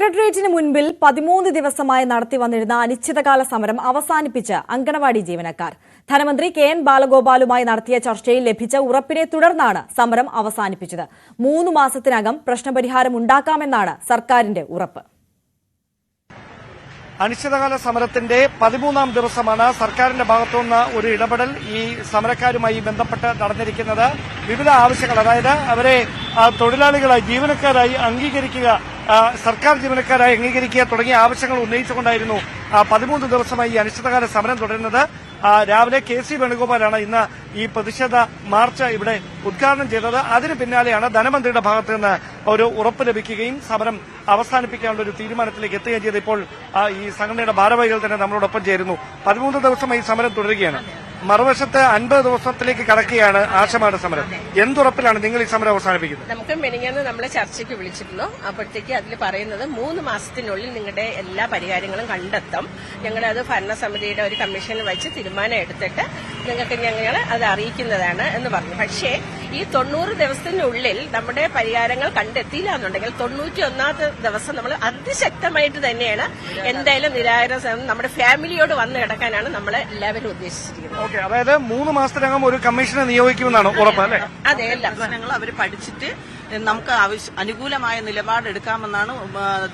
സെക്രട്ടേറിയറ്റിന് മുൻപിൽ 13 ദിവസമായി നടത്തിവന്നിരുന്ന അനിശ്ചിതകാല സമരം അവസാനിപ്പിച്ച് അങ്കണവാടി ജീവനക്കാർ. ധനമന്ത്രി കെ.എൻ. ബാലഗോപാലുമായി നടത്തിയ ചർച്ചയിൽ ലഭിച്ച ഉറപ്പിനെ തുടർന്നാണ് സമരം അവസാനിപ്പിച്ചത്. 3 മാസത്തിനകം പ്രശ്നപരിഹാരം ഉണ്ടാക്കാമെന്നാണ് സർക്കാരിന്റെ ഉറപ്പ്. അനിശ്ചിതകാല സമരത്തിന്റെ 13ാം ദിവസമാണ് സർക്കാരിന്റെ ഭാഗത്തുനിന്ന് ഒരു ഇടപെടൽ ഈ സമരക്കാരുമായി ബന്ധപ്പെട്ട് നടന്നിരിക്കുന്നത്. വിവിധ ആവശ്യങ്ങൾ, അതായത് അവരെ തൊഴിലാളികളായി ജീവനക്കാരായി അംഗീകരിക്കുക, സർക്കാർ ജീവനക്കാരായി അംഗീകരിക്കുക തുടങ്ങിയ ആവശ്യങ്ങൾ ഉന്നയിച്ചുകൊണ്ടായിരുന്നു 13 ദിവസമായി ഈ അനിശ്ചിതകാല സമരം തുടരുന്നത്. രാവിലെ കെ.സി. വേണുഗോപാലാണ് ഇന്ന് ഈ പ്രതിഷേധ മാർച്ച് ഇവിടെ ഉദ്ഘാടനം ചെയ്തത്. അതിന് പിന്നാലെയാണ് ധനമന്ത്രിയുടെ ഭാഗത്ത് നിന്ന് ഒരു ഉറപ്പ് ലഭിക്കുകയും സമരം അവസാനിപ്പിക്കാനുള്ള ഒരു തീരുമാനത്തിലേക്ക് എത്തുകയും ചെയ്ത് ഇപ്പോൾ ഈ സംഘടനയുടെ ഭാരവാഹികൾ തന്നെ നമ്മളോടൊപ്പം ചേരുന്നു. 13 ദിവസമായി സമരം തുടരുകയാണ്. മറുവശത്ത് 50 ദിവസത്തിലേക്ക് കടക്കുകയാണ് ആശമാരുടെ സമരം. എന്തുറപ്പിലാണ് നിങ്ങൾ ഈ സമരം അവസാനിപ്പിക്കുന്നത്? നമുക്ക് മെനിങ്ങാന്ന് നമ്മളെ ചർച്ചയ്ക്ക് വിളിച്ചിരുന്നു. അപ്പോഴത്തേക്ക് അതിൽ പറയുന്നത് 3 മാസത്തിനുള്ളിൽ നിങ്ങളുടെ എല്ലാ പരിഹാരങ്ങളും കണ്ടെത്തും. ഞങ്ങളത് ഭരണസമിതിയുടെ ഒരു കമ്മീഷനിൽ വെച്ച് തീരുമാനം എടുത്തിട്ട് നിങ്ങൾക്ക് ഞങ്ങൾ അത് അറിയിക്കുന്നതാണ് എന്ന് പറഞ്ഞു. പക്ഷേ ഈ 90 ദിവസത്തിനുള്ളിൽ നമ്മുടെ പരിഹാരങ്ങൾ കണ്ടെത്തിയില്ല എന്നുണ്ടെങ്കിൽ 91ാമത്തെ ദിവസം നമ്മൾ അതിശക്തമായിട്ട് തന്നെയാണ് എന്തായാലും നിരാകരണം നമ്മുടെ ഫാമിലിയോട് വന്നു കിടക്കാനാണ് നമ്മൾ എല്ലാവരും ഉദ്ദേശിച്ചിരിക്കുന്നത്. അതായത് 3 മാസത്തിനകം ഒരു കമ്മീഷനെ നിയോഗിക്കുമെന്നാണ് ഉറപ്പ്, അല്ലേ? അതെ, എല്ലാ പ്രശ്നങ്ങളും അവർ പഠിച്ചിട്ട് നമുക്ക് അനുകൂലമായ നിലപാടെടുക്കാമെന്നാണ്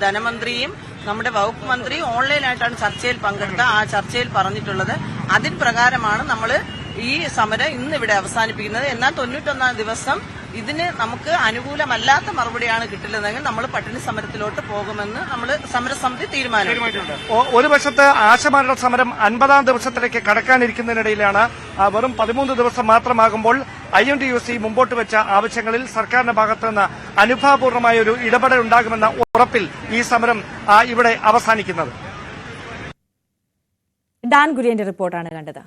ധനമന്ത്രിയും നമ്മുടെ വകുപ്പ് മന്ത്രിയും ഓൺലൈനായിട്ടാണ് ചർച്ചയിൽ പങ്കെടുത്ത. ആ ചർച്ചയിൽ പറഞ്ഞിട്ടുള്ളത് അതിൻ പ്രകാരമാണ് നമ്മൾ ഈ സമരം ഇന്നിവിടെ അവസാനിപ്പിക്കുന്നത്. എന്നാൽ 91ാം ദിവസം ഇതിന് നമുക്ക് അനുകൂലമല്ലാത്ത മറുപടിയാണ് കിട്ടില്ലെന്നെങ്കിൽ നമ്മൾ പട്ടിണി സമരത്തിലോട്ട് പോകുമെന്ന് നമ്മൾ സമരസമിതി തീരുമാനിച്ചിട്ടുണ്ട്. ഒരു വശത്ത് ആശമാരുടെ സമരം 50ാം ദിവസത്തിലേക്ക് കടക്കാനിരിക്കുന്നതിനിടയിലാണ് വെറും 13 ദിവസം മാത്രമാകുമ്പോൾ INTUC മുമ്പോട്ട് വെച്ച ആവശ്യങ്ങളിൽ സർക്കാരിന്റെ ഭാഗത്തുനിന്ന് അനുഭാവപൂർണമായ ഒരു ഇടപെടൽ ഉണ്ടാകുമെന്ന ഉറപ്പിൽ ഈ സമരം ഇവിടെ അവസാനിക്കുന്നത്. ഡാൻ കുര്യന്റെ റിപ്പോർട്ടാണ് കണ്ടത്.